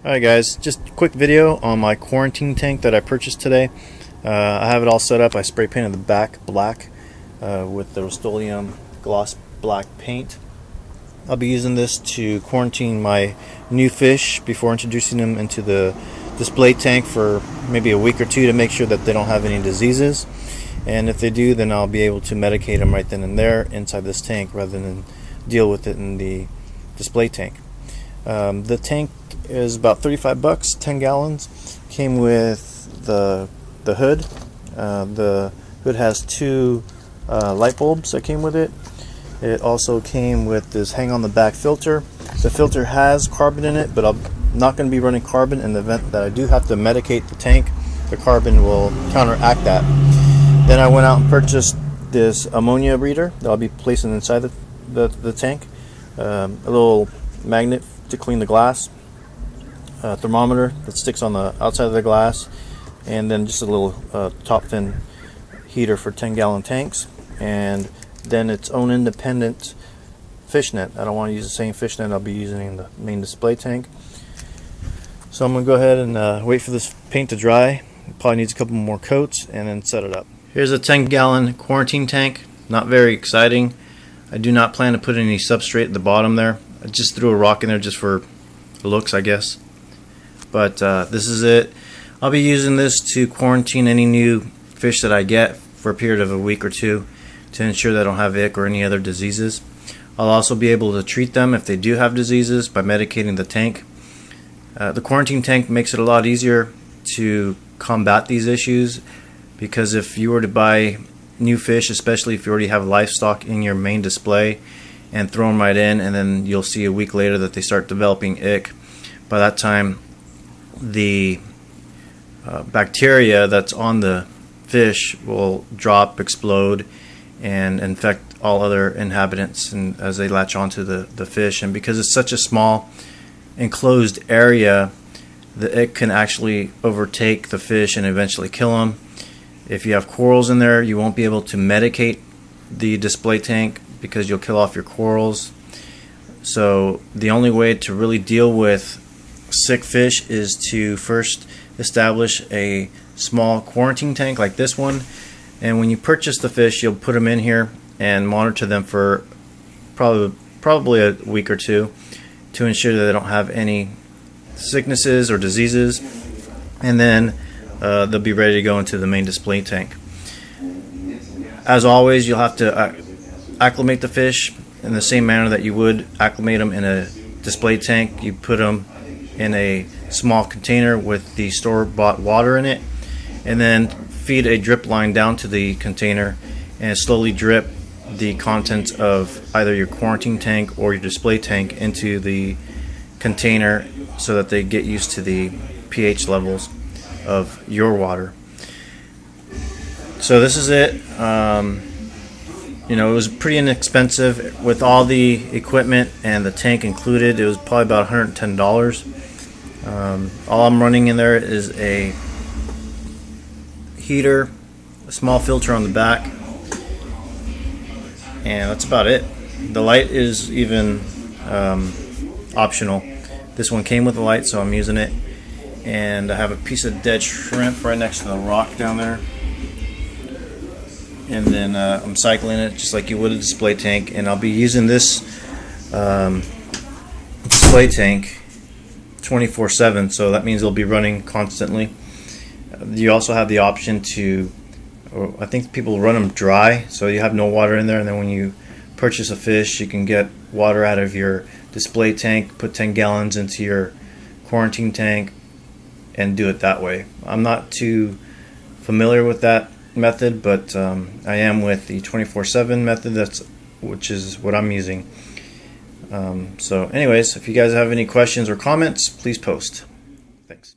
Alright guys, just a quick video on my quarantine tank that I purchased today. I have it all set up. I spray painted the back black with the Rust-Oleum gloss black paint. I'll be using this to quarantine my new fish before introducing them into the display tank for maybe a week or two to make sure that they don't have any diseases. And if they do, then I'll be able to medicate them right then and there inside this tank rather than deal with it in the display tank. The tank is about 35 bucks, 10 gallons. Came with the hood. The hood has two light bulbs that came with it. It also came with this hang on the back filter. The filter has carbon in it, but I'm not going to be running carbon in the event that I do have to medicate the tank. The carbon will counteract that. Then I went out and purchased this ammonia reader that I'll be placing inside the tank. A little magnet to clean the glass, a thermometer that sticks on the outside of the glass, and then just a little top fin heater for 10-gallon tanks, and then its own independent fishnet. I don't want to use the same fishnet I'll be using in the main display tank. So I'm going to go ahead and wait for this paint to dry. It probably needs a couple more coats and then set it up. Here's a 10-gallon quarantine tank. Not very exciting. I do not plan to put any substrate at the bottom there. I just threw a rock in there just for looks, I guess. But this is it. I'll be using this to quarantine any new fish that I get for a period of a week or two to ensure they don't have ick or any other diseases. I'll also be able to treat them if they do have diseases by medicating the tank. The quarantine tank makes it a lot easier to combat these issues, because if you were to buy new fish, especially if you already have livestock in your main display, and throw them right in, and then you'll see a week later that they start developing ick. By that time, the bacteria that's on the fish will drop, explode, and infect all other inhabitants and as they latch onto the fish. And because it's such a small enclosed area, the ick can actually overtake the fish and eventually kill them. If you have corals in there, you won't be able to medicate the display tank because you'll kill off your corals. So the only way to really deal with sick fish is to first establish a small quarantine tank like this one, and when you purchase the fish, you'll put them in here and monitor them for probably a week or two to ensure that they don't have any sicknesses or diseases, and then they'll be ready to go into the main display tank. As always, you'll have to acclimate the fish in the same manner that you would acclimate them in a display tank. You put them in a small container with the store-bought water in it, and then feed a drip line down to the container and slowly drip the contents of either your quarantine tank or your display tank into the container so that they get used to the pH levels of your water. So this is it. You know, it was pretty inexpensive with all the equipment and the tank included. It was probably about $110. All I'm running in there is a heater, a small filter on the back, and that's about it. The light is even optional. This one came with a light, so I'm using it. And I have a piece of dead shrimp right next to the rock down there. And then I'm cycling it just like you would a display tank, and I'll be using this display tank 24/7, so that means it'll be running constantly. You also have the option to, or I think people run them dry, so you have no water in there, and then when you purchase a fish, you can get water out of your display tank, put 10 gallons into your quarantine tank, and do it that way. I'm not too familiar with that method, but I am with the 24/7 method, which is what I'm using. So anyways, if you guys have any questions or comments, please post. Thanks.